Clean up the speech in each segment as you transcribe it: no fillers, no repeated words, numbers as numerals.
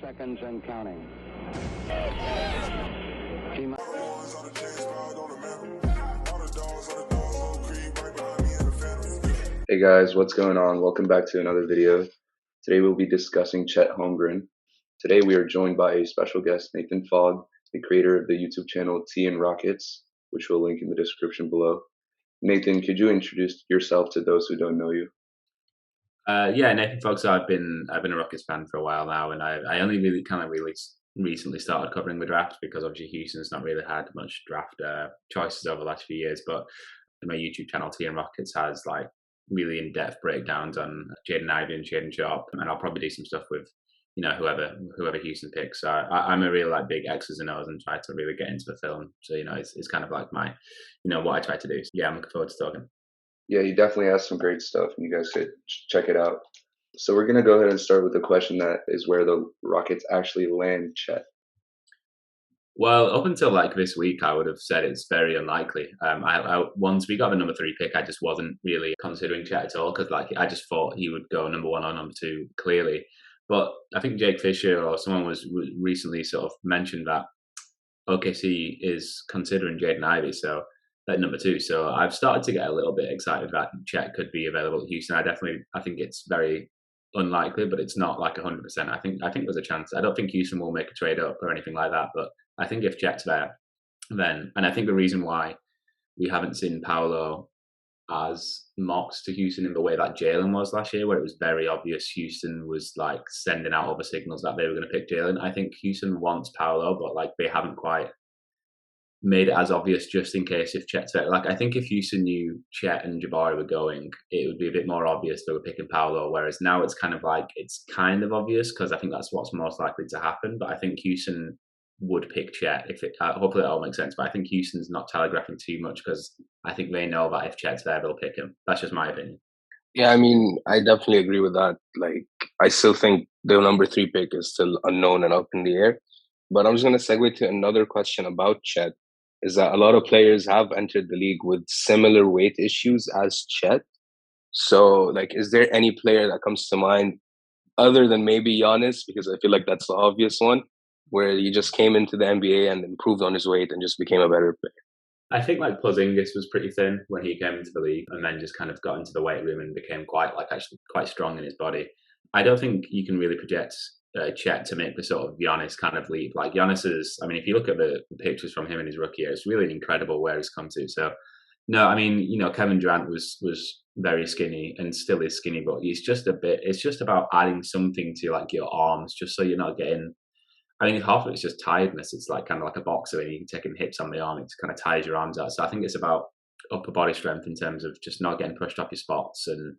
30 seconds and counting. Hey guys, what's going on? Welcome back to another video. Today we'll be discussing Chet Holmgren. Today we are joined by a special guest, Nathan Fogg, the creator of the YouTube channel Tea and Rockets, which we'll link in the description below. Nathan, could you introduce yourself to those who don't know you? Yeah, Nathan Fogg. So I've been a Rockets fan for a while now, and I only really recently started covering the draft because obviously Houston's not really had much draft choices over the last few years. But my YouTube channel Tea and Rockets has like really in-depth breakdowns on Jaden Ivey and Shaden Sharp, and I'll probably do some stuff with whoever Houston picks. So I'm a really like big X's and O's and try to really get into the film. So it's kind of like my what I try to do. So, yeah, I'm looking forward to talking. Yeah, he definitely has some great stuff, and you guys should check it out. So we're going to go ahead and start with a question that is where the Rockets actually land Chet. Well, up until like this week, I would have said it's very unlikely. Once we got the number 3 pick, I just wasn't really considering Chet at all because like I just thought he would go number 1 or number 2 clearly. But I think Jake Fisher or someone was recently sort of mentioned that OKC is considering Jaden Ivey, so at number 2. So I've started to get a little bit excited that Chet could be available at Houston. I think it's very unlikely, but it's not like 100%. I think there's a chance. I don't think Houston will make a trade up or anything like that, but I think if Chet's there, then, and I think the reason why we haven't seen Paolo as mocked to Houston in the way that Jalen was last year, where it was very obvious Houston was like sending out all the signals that they were going to pick Jalen. I think Houston wants Paolo, but like they haven't quite made it as obvious just in case if Chet's there. Like I think if Houston knew Chet and Jabari were going, it would be a bit more obvious they were picking Paolo, whereas now it's kind of obvious because I think that's what's most likely to happen. But I think Houston would pick Chet if it. Hopefully that all makes sense. But I think Houston's not telegraphing too much because I think they know that if Chet's there, they'll pick him. That's just my opinion. Yeah, I mean, I definitely agree with that. Like, I still think the number 3 pick is still unknown and up in the air. But I'm just going to segue to another question about Chet. Is that a lot of players have entered the league with similar weight issues as Chet. So, like, is there any player that comes to mind other than maybe Giannis? Because I feel like that's the obvious one, where he just came into the NBA and improved on his weight and just became a better player. I think like Porzingis was pretty thin when he came into the league and then just kind of got into the weight room and became quite strong in his body. I don't think you can really project Chet to make the sort of Giannis kind of leap. Like Giannis is, I mean, if you look at the pictures from him in his rookie year, it's really incredible where he's come to. So, no, I mean, Kevin Durant was very skinny and still is skinny, but it's just about adding something to like your arms, just so you're not getting, I think half of it's just tiredness. It's like kind of like a boxer and you taking hits on the arm, it kind of tires your arms out. So I think it's about upper body strength in terms of just not getting pushed off your spots and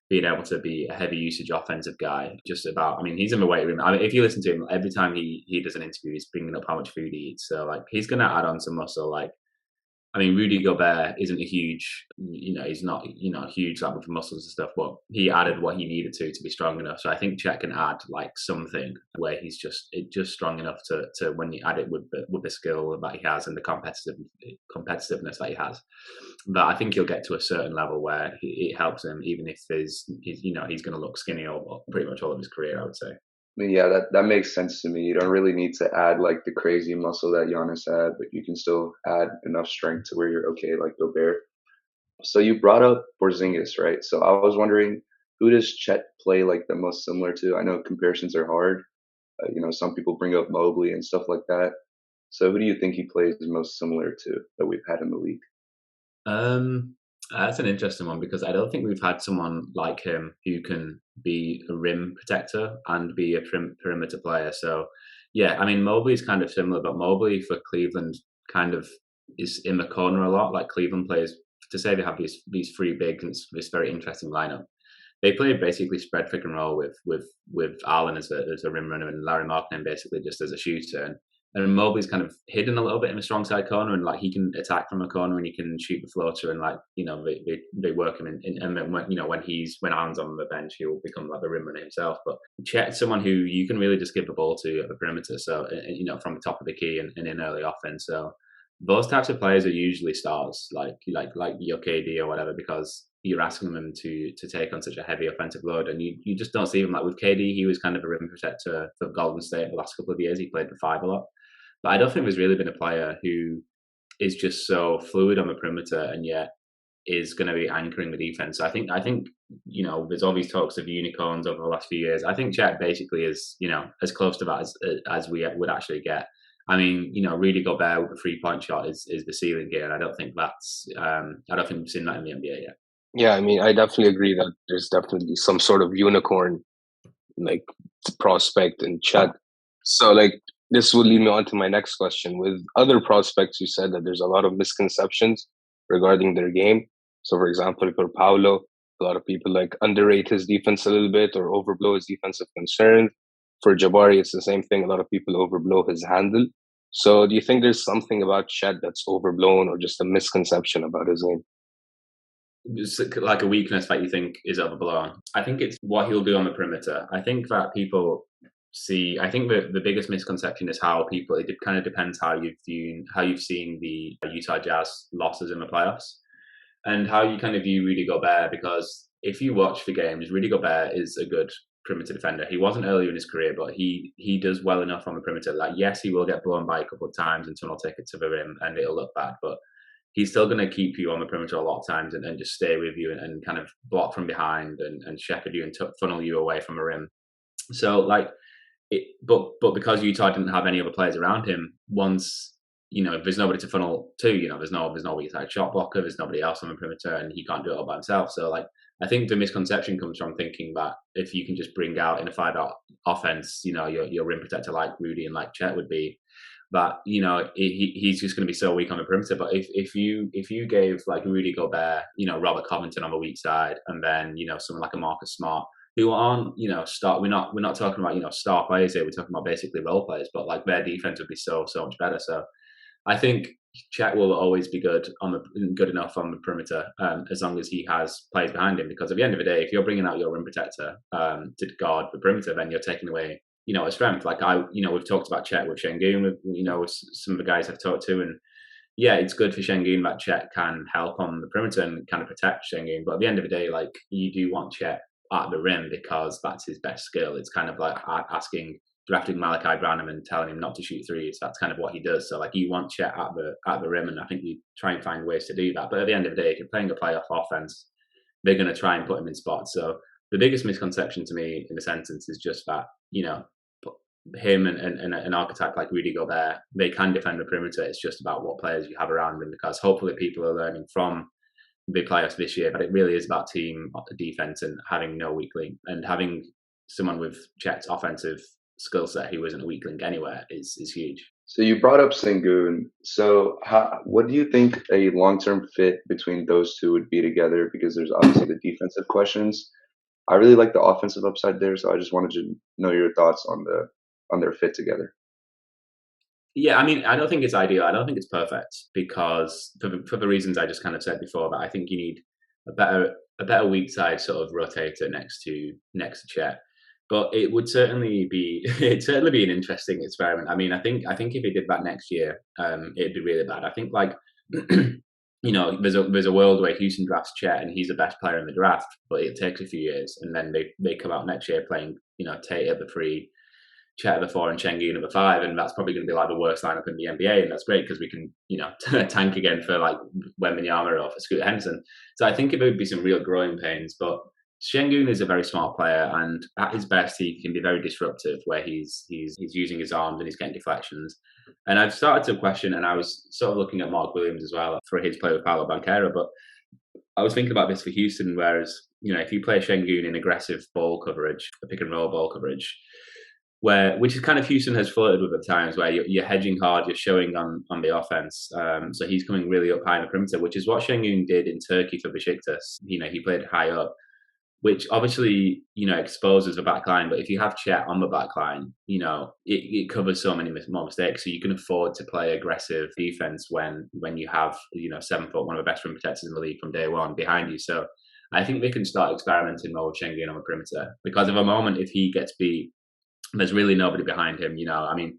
being able to be a heavy usage offensive guy. Just about, I mean, he's in the weight room. I mean, if you listen to him, every time he does an interview, he's bringing up how much food he eats. So like, he's going to add on some muscle. Like, I mean, Rudy Gobert isn't a huge, he's not, huge like with muscles and stuff, but he added what he needed to be strong enough. So I think Chet can add like something where he's just strong enough to when you add it with the skill that he has and the competitiveness that he has. But I think he'll get to a certain level where it helps him, even if he's going to look skinny or pretty much all of his career, I would say. I mean, yeah, that makes sense to me. You don't really need to add like the crazy muscle that Giannis had, but you can still add enough strength to where you're okay, like Gobert. So you brought up Porzingis, right? So I was wondering, who does Chet play like the most similar to? I know comparisons are hard. Some people bring up Mobley and stuff like that. So who do you think he plays most similar to that we've had in the league? That's an interesting one because I don't think we've had someone like him who can be a rim protector and be a perimeter player. So, yeah, I mean, Mobley's kind of similar, but Mobley for Cleveland kind of is in the corner a lot. Like Cleveland players, to say they have these 3 bigs, and it's this very interesting lineup. They play basically spread pick and roll with Allen as a rim runner and Larry Markkinen basically just as a shooter. And Mobley's kind of hidden a little bit in the strong side corner, and like he can attack from a corner and he can shoot the floater, and like they work him in. And then when Allen's on the bench, he'll become like the rim runner himself. But Chet's someone who you can really just give the ball to at the perimeter, so from the top of the key and in early offense. So those types of players are usually stars, like your KD or whatever, because you're asking them to take on such a heavy offensive load, and you just don't see them. Like with KD, he was kind of a rim protector for Golden State the last couple of years. He played the five a lot, but I don't think there's really been a player who is just so fluid on the perimeter and yet is going to be anchoring the defense. I think there's all these talks of unicorns over the last few years. I think Chet basically is as close to that as we would actually get. I mean, Rudy Gobert with a 3-point shot is the ceiling here, and I don't think we've seen that in the NBA yet. Yeah, I mean, I definitely agree that there's definitely some sort of unicorn like prospect in Chet. So like this will lead me on to my next question. With other prospects, you said that there's a lot of misconceptions regarding their game. So for example, for Paolo, a lot of people like underrate his defense a little bit or overblow his defensive concerns. For Jabari, it's the same thing. A lot of people overblow his handle. So do you think there's something about Chet that's overblown or just a misconception about his game? It's like a weakness that you think is overblown. I think it's what he'll do on the perimeter. I think that people see. I think the biggest misconception is how people. It kind of depends how you've seen the Utah Jazz losses in the playoffs, and how you kind of view Rudy Gobert. Because if you watch the games, Rudy Gobert is a good perimeter defender. He wasn't earlier in his career, but he does well enough on the perimeter. Like, yes, he will get blown by a couple of times and someone will take it to the rim and it'll look bad, but he's still going to keep you on the perimeter a lot of times and just stay with you and kind of block from behind and shepherd you and funnel you away from the rim. So like, but because Utah didn't have any other players around him, once there's nobody to funnel to, there's no weak side shot blocker, there's nobody else on the perimeter, and he can't do it all by himself. So like, I think the misconception comes from thinking that if you can just bring out in a 5-out offense, your rim protector like Rudy and like Chet would be, that he's just going to be so weak on the perimeter. But if you gave like Rudy Gobert, Robert Covington on the weak side, and then someone like a Marcus Smart, who aren't star, we're not talking about star players here. We're talking about basically role players, but like their defense would be so much better. So I think Chet will always be good enough on the perimeter as long as he has players behind him. Because at the end of the day, if you're bringing out your rim protector to guard the perimeter, then you're taking away a strength. Like we've talked about Chet with Şengün, with some of the guys I've talked to, and yeah, it's good for Şengün that Chet can help on the perimeter and kind of protect Şengün. But at the end of the day, like you do want Chet at the rim because that's his best skill. It's kind of like drafting Malachi Branham and telling him not to shoot threes. That's kind of what he does. So like you want Chet at the rim, and I think you try and find ways to do that. But at the end of the day, if you're playing a playoff offense, they're going to try and put him in spots. So the biggest misconception to me in the sentence is just that him and an archetype like Rudy Gobert, they can defend the perimeter. It's just about what players you have around them, because hopefully people are learning from the playoffs this year. But it really is about team defense and having no weak link, and having someone with Chet's offensive skill set who isn't a weak link anywhere is huge. So you brought up Şengün. So what do you think a long-term fit between those two would be together? Because there's obviously the defensive questions. I really like the offensive upside there, so I just wanted to know your thoughts on their fit together. Yeah, I mean, I don't think it's ideal. I don't think it's perfect, because for the reasons I just kind of said before, that I think you need a better weak side sort of rotator next to Chet. But it would certainly be an interesting experiment. I mean, I think if he did that next year, it'd be really bad. I think like there's a world where Houston drafts Chet and he's the best player in the draft, but it takes a few years, and then they come out next year playing Tate at the 3, Chet at the 4, and Şengün at the 5, and that's probably going to be like the worst lineup in the NBA, and that's great because we can tank again for like Wembanyama or for Scoot Henderson. So I think it would be some real growing pains, but Şengün is a very smart player, and at his best, he can be very disruptive, where he's using his arms and he's getting deflections. And I've started to question, and I was sort of looking at Mark Williams as well for his play with Paolo Banchero, but I was thinking about this for Houston, whereas if you play Şengün in aggressive ball coverage, a pick and roll ball coverage, which is kind of Houston has flirted with at times, where you're hedging hard, you're showing on the offense. So he's coming really up high in the perimeter, which is what Şengün did in Turkey for Besiktas. He played high up, which obviously, exposes the back line. But if you have Chet on the back line, it covers so many more mistakes. So you can afford to play aggressive defense when you have, 7 foot, one of the best rim protectors in the league from day one behind you. So I think they can start experimenting more with Şengün on the perimeter, because of a moment, if he gets beat, there's really nobody behind him. I mean,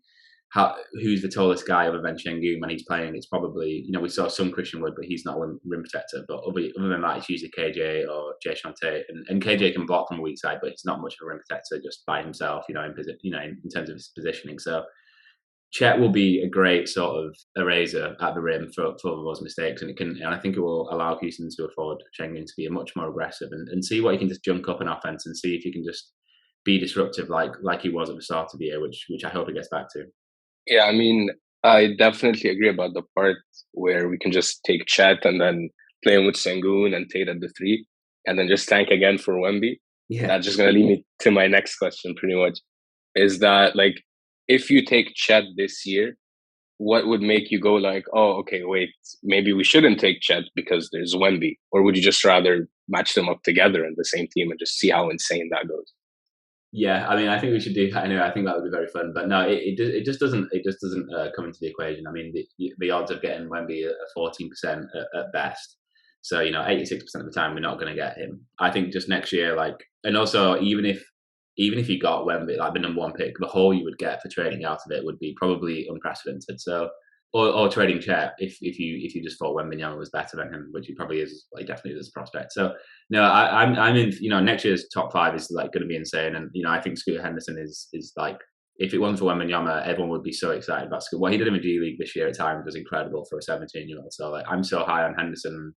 who's the tallest guy other than Şengün when he's playing. It's probably, we saw some Christian Wood, but he's not a rim protector. But other than that, it's usually KJ or Jay Shantae, and KJ can block from a weak side, but he's not much of a rim protector just by himself, in terms of his positioning. So Chet will be a great sort of eraser at the rim for those mistakes, and I think it will allow Houston to afford Şengün to be much more aggressive and see what he can just junk up an offense and see if he can just be disruptive like he was at the start of the year, which I hope he gets back to. Yeah, I mean, I definitely agree about the part where we can just take Chet and then play him with Şengün and Tate at the 3, and then just tank again for Wemby. Yeah, that's just gonna lead me to my next question. Pretty much, is that like, if you take Chet this year, what would make you go like, oh, okay, wait, maybe we shouldn't take Chet because there's Wemby? Or would you just rather match them up together in the same team and just see how insane that goes? Yeah, I mean, I think we should do that anyway. I think that would be very fun. But no, it just doesn't come into the equation. I mean, the odds of getting Wemby are 14% at best. So 86% of the time we're not going to get him. I think just next year, and also even if you got Wemby, like the number 1 pick, the haul you would get for trading out of it would be probably unprecedented. So, or trading Chet if you just thought Wembanyama was better than him, which he probably is, definitely is a prospect. So no, I'm in. Next year's top 5 is going to be insane, and I think Scooter Henderson is like, if it wasn't for Wembanyama, everyone would be so excited about Scooter. What he did in the G League this year at times was incredible for a 17-year-old. So I'm so high on Henderson.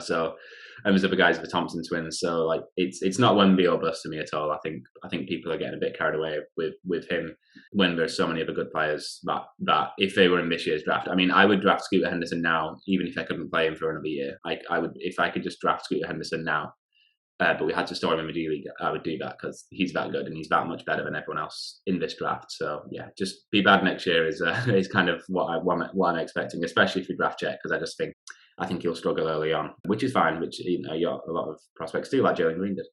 So and there's other guys, the Thompson twins. So it's not Wemby or bust to me at all. I think people are getting a bit carried away with him when there's so many other good players that if they were in this year's draft, I mean, I would draft Scooter Henderson now, even if I couldn't play him for another year. I would, if I could just draft Scooter Henderson now, but we had to store him in the G League, I would do that because he's that good and he's that much better than everyone else in this draft. So yeah, just be bad next year is kind of what I'm expecting, especially if we draft Chet, because I think he'll struggle early on, which is fine, which a lot of prospects do, like Jalen Green did.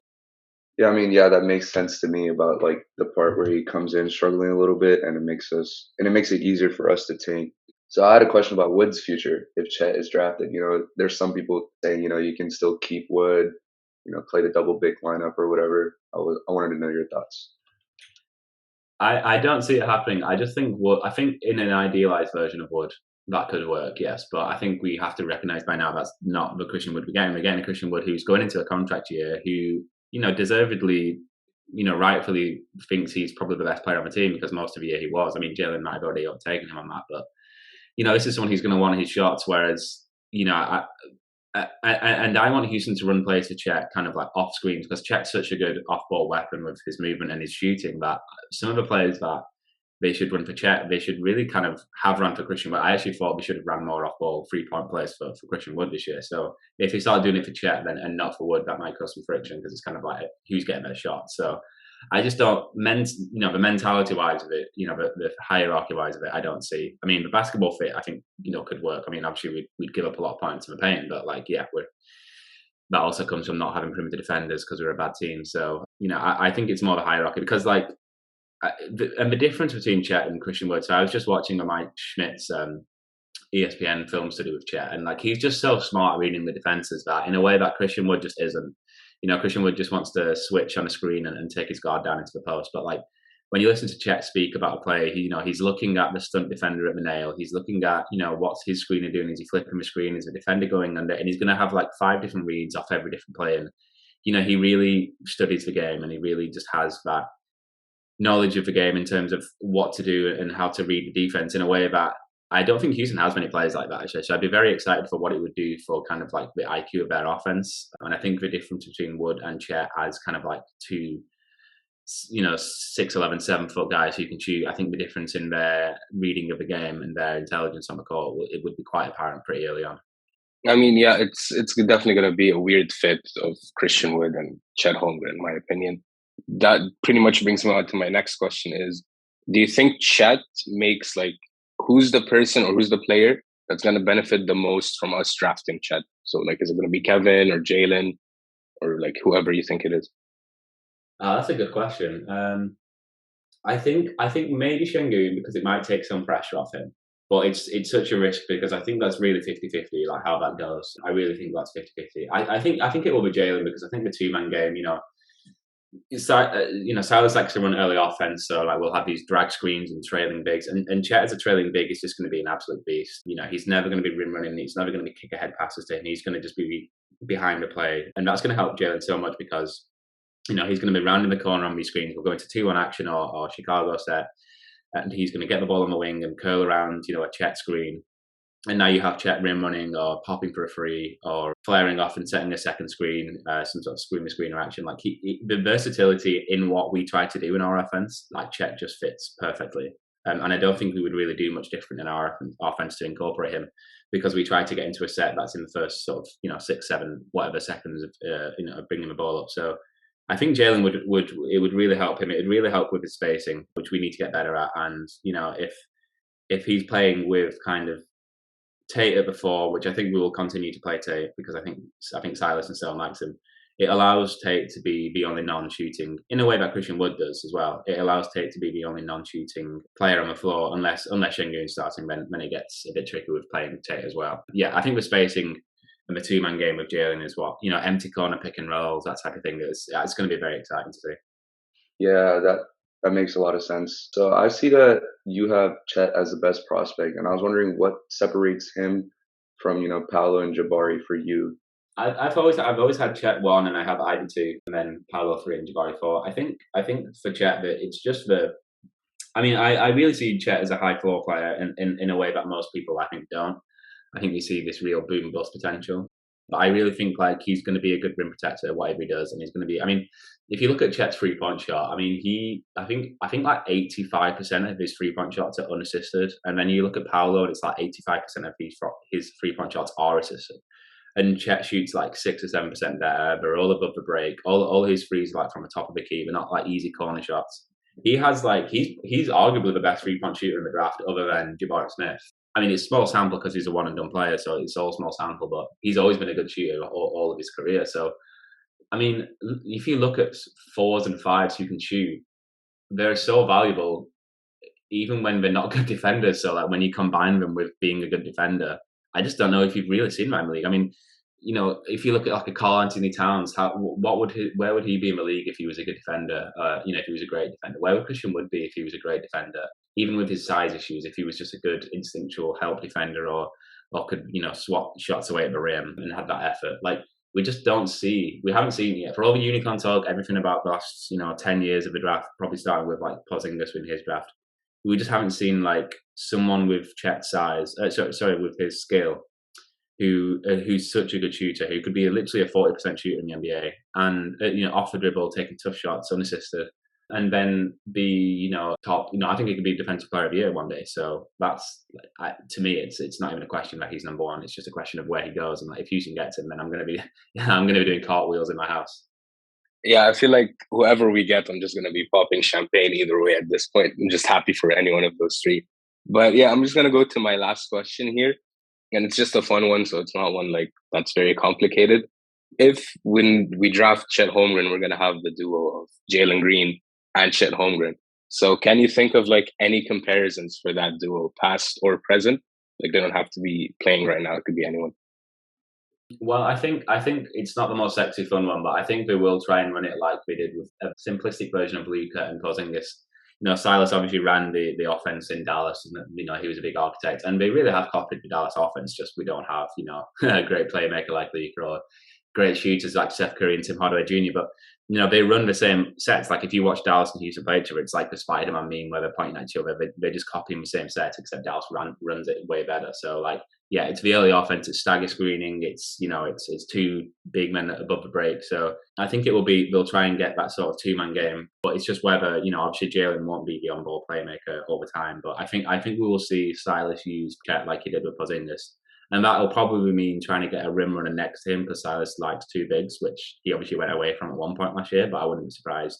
Yeah, I mean, that makes sense to me about the part where he comes in struggling a little bit, and it makes it easier for us to tank. So I had a question about Wood's future if Chet is drafted. There's some people saying you can still keep Wood, play the double big lineup or whatever. I wanted to know your thoughts. I don't see it happening. I just think I think in an idealized version of Wood, that could work, yes. But I think we have to recognize by now that's not the Christian Wood we're getting. We're getting a Christian Wood who's going into a contract year, who, deservedly, rightfully thinks he's probably the best player on the team, because most of the year he was. I mean, Jalen might have already overtaken him on that, but, this is someone who's going to want his shots, whereas, and I want Houston to run plays for Chet kind of off screens, because Chet's such a good off-ball weapon with his movement and his shooting that some of the players that they should run for Chet, they should really kind of have run for Christian Wood. I actually thought we should have ran more off-ball 3-point plays for Christian Wood this year. So if we start doing it for Chet and not for Wood, that might cause some friction, because it's kind of who's getting their shot. So I just don't, the mentality-wise of it, the hierarchy-wise of it, I don't see. I mean, the basketball fit, I think, could work. I mean, obviously we'd give up a lot of points in the paint, but that also comes from not having perimeter defenders because we're a bad team. So, I think it's more the hierarchy, because and the difference between Chet and Christian Wood. So I was just watching Mike Schmidt's ESPN film study with Chet, and he's just so smart at reading the defenses that in a way that Christian Wood just isn't. Christian Wood just wants to switch on a screen and take his guard down into the post. But when you listen to Chet speak about a play, he's looking at the stunt defender at the nail. He's looking at what's his screener doing. Is he flipping the screen? Is the defender going under? And he's going to have 5 different reads off every different play. And he really studies the game, and he really just has that knowledge of the game in terms of what to do and how to read the defense in a way that I don't think Houston has many players like that, actually. So I'd be very excited for what it would do for kind of the IQ of their offense. And I think the difference between Wood and Chet as kind of 2, 6'11", 7-foot guys who can shoot, I think the difference in their reading of the game and their intelligence on the court, it would be quite apparent pretty early on. I mean, yeah, it's definitely going to be a weird fit of Christian Wood and Chet Holmgren, in my opinion. That pretty much brings me on to my next question is, do you think Chet makes who's the person or who's the player that's going to benefit the most from us drafting Chet? So is it going to be Kevin or Jalen or whoever you think it is? That's a good question. I think maybe Şengün, because it might take some pressure off him. But it's such a risk, because I think that's really 50-50, how that goes. I really think that's 50-50. I think it will be Jalen, because I think the 2-man game, Silas likes to run early offense, so like we'll have these drag screens and trailing bigs, and Chet as a trailing big is just going to be an absolute beast. He's never going to be rim running, he's never going to be kick ahead passes to him, he's going to just be behind the play, and that's going to help Jalen so much because he's going to be rounding the corner on these screens. We'll go into 2-1 action or Chicago set, and he's going to get the ball on the wing and curl around, a Chet screen. And now you have Chet rim running or popping for a free or flaring off and setting a second screen, some sort of screener action. Like the versatility in what we try to do in our offense, like Chet just fits perfectly. And I don't think we would really do much different in our offense to incorporate him, because we try to get into a set that's in the first sort of 6, 7, whatever seconds of bringing the ball up. So I think Jalen would really help him. It would really help with his spacing, which we need to get better at. And if he's playing with kind of Tate at the 4, which I think we will continue to play Tate, because I think Silas and Stone likes him. It allows Tate to be the only non-shooting, in a way that Christian Wood does as well. It allows Tate to be the only non-shooting player on the floor, unless Şengün starting, then it gets a bit tricky with playing Tate as well. Yeah, I think the spacing and the 2-man game with Jalen is what, empty corner pick and rolls, that type of thing. It's going to be very exciting to see. Yeah, that makes a lot of sense. So I see that you have Chet as the best prospect, and I was wondering what separates him from Paolo and Jabari for you. I've always had Chet 1, and I have Ivy 2, and then Paolo 3 and Jabari 4. I think for Chet that it's just I really see Chet as a high floor player in a way that most people I think don't. I think we see this real boom bust potential. But I really think like he's going to be a good rim protector, whatever he does, and he's going to be. I mean, if you look at Chet's 3-point shot, I mean, I think like 85% of his 3-point shots are unassisted, and then you look at Paolo, and it's like 85% of his 3-point shots are assisted, and Chet shoots like 6 or 7% there. They're all above the break. All his threes are like from the top of the key. They're not like easy corner shots. He has like he's arguably the best 3-point shooter in the draft, other than Jabari Smith. I mean, it's small sample because he's a one and done player, so it's all small sample. But he's always been a good shooter all of his career. So, I mean, if you look at 4s and 5s who can shoot, they're so valuable, even when they're not good defenders. So, like when you combine them with being a good defender, I just don't know if you've really seen that in the league. I mean, if you look at like a Karl Anthony Towns, where would he be in the league if he was a good defender? If he was a great defender, where would Christian Wood be if he was a great defender? Even with his size issues, if he was just a good instinctual help defender or could swat shots away at the rim and had that effort, like we haven't seen it yet. For all the unicorn talk, everything about the last 10 years of the draft, probably starting with like Porzingis in his draft, we just haven't seen like someone with Chet's size, with his skill, who's such a good shooter, who could be literally a 40% shooter in the NBA, and off the dribble, taking tough shots unassisted, and then be top. I think he could be defensive player of the year one day. So that's to me, it's not even a question that he's number one. It's just a question of where he goes, and like if Houston gets him, then I'm gonna be doing cartwheels in my house. Yeah, I feel like whoever we get, I'm just gonna be popping champagne either way at this point. I'm just happy for any one of those three. But yeah, I'm just gonna go to my last question here. And it's just a fun one, so it's not one like that's very complicated. If when we draft Chet Holmgren, we're gonna have the duo of Jalen Green and Chet Holmgren. So can you think of like any comparisons for that duo, past or present? Like they don't have to be playing right now; it could be anyone. Well, I think it's not the most sexy fun one, but I think they will try and run it like we did with a simplistic version of Luka and Porzingis. Silas obviously ran the offense in Dallas, and he was a big architect, and they really have copied the Dallas offense. Just we don't have a great playmaker like Luka or great shooters like Steph Curry and Tim Hardaway Jr. But they run the same sets. Like if you watch Dallas and Houston play each other, it's like the Spider-Man meme where they're pointing at each other. They're just copying the same set, except Dallas runs it way better. So like yeah, it's the early offense. It's stagger screening. It's it's two big men above the break. So I think they'll try and get that sort of 2-man game. But it's just whether obviously Jalen won't be the on-ball playmaker all the time. But I think we will see Silas use Chet like he did with Porzingis, and that will probably mean trying to get a rim runner next to him because Silas likes 2 bigs, which he obviously went away from at one point last year. But I wouldn't be surprised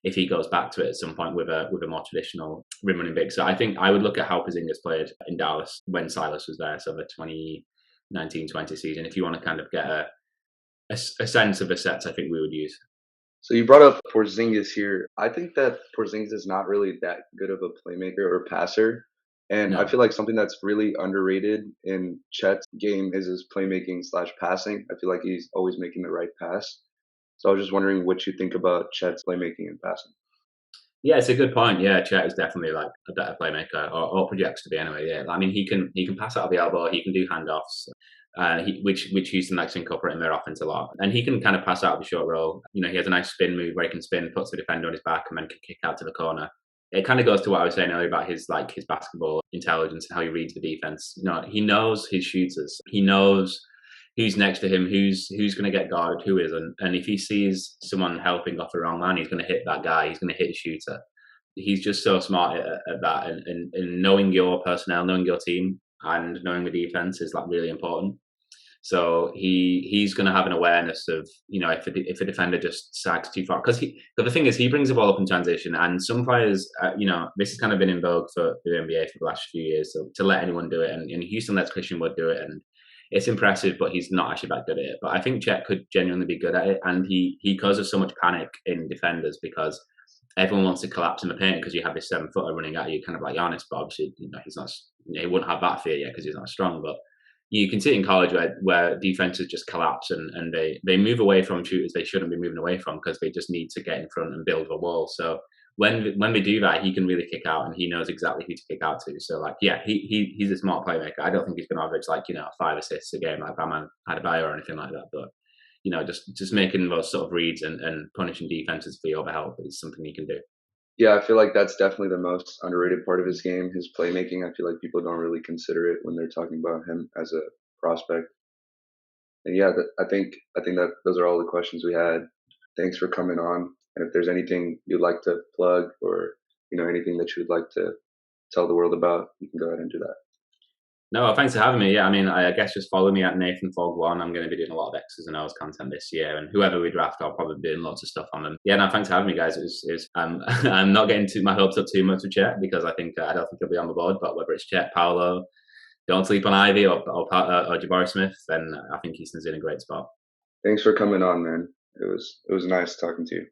if he goes back to it at some point with a more traditional rim running big. So I think I would look at how Porzingis played in Dallas when Silas was there, so the 2019-20 season. If you want to kind of get a sense of the sets, I think we would use. So you brought up Porzingis here. I think that Porzingis is not really that good of a playmaker or passer. And no. I feel like something that's really underrated in Chet's game is his playmaking / passing. I feel like he's always making the right pass. So I was just wondering what you think about Chet's playmaking and passing. Yeah, it's a good point. Yeah, Chet is definitely like a better playmaker, or projects to be anyway. Yeah, I mean he can pass out of the elbow, he can do handoffs, which Houston likes to incorporate in their offense a lot, and he can kind of pass out of the short roll. You know, he has a nice spin move where he can spin, puts the defender on his back, and then can kick out to the corner. It kind of goes to what I was saying earlier about his basketball intelligence and how he reads the defense. You know, he knows his shooters. He knows who's next to him, who's going to get guarded, who isn't. And if he sees someone helping off the wrong man, he's going to hit that guy. He's going to hit a shooter. He's just so smart at that. And knowing your personnel, knowing your team, and knowing the defense is like really important. So he's going to have an awareness of, you know, if a defender just sags too far, because the thing is he brings the ball up in transition, and some players, you know, this has kind of been in vogue for the NBA for the last few years, so to let anyone do it, and Houston lets Christian Wood do it, and it's impressive, but he's not actually that good at it. But I think Chet could genuinely be good at it, and he causes so much panic in defenders because everyone wants to collapse in the paint because you have this 7-footer running at you, kind of like Giannis, but obviously, you know, he's not, he wouldn't have that fear yet because he's not strong, but you can see it in college where defenses just collapse and they move away from shooters they shouldn't be moving away from because they just need to get in front and build a wall. So when they do that, he can really kick out, and he knows exactly who to kick out to. So like, yeah, he's a smart playmaker. I don't think he's going to average like, you know, 5 assists a game like Bam Adebayo or anything like that. But you know, just making those sort of reads and punishing defenses for your help is something he can do. Yeah, I feel like that's definitely the most underrated part of his game, his playmaking. I feel like people don't really consider it when they're talking about him as a prospect. And yeah, I think that those are all the questions we had. Thanks for coming on. And if there's anything you'd like to plug, or you know, anything that you'd like to tell the world about, you can go ahead and do that. No, thanks for having me. Yeah, I mean, I guess just follow me at Nathan Fogg 1. I'm going to be doing a lot of X's and O's content this year, and whoever we draft, I'll probably be doing lots of stuff on them. Yeah, no, thanks for having me, guys. I'm not getting my hopes up too much with Chet because I don't think he'll be on the board. But whether it's Chet, Paolo, don't sleep on Ivy, or Jabari Smith, then I think Houston's in a great spot. Thanks for coming on, man. It was nice talking to you.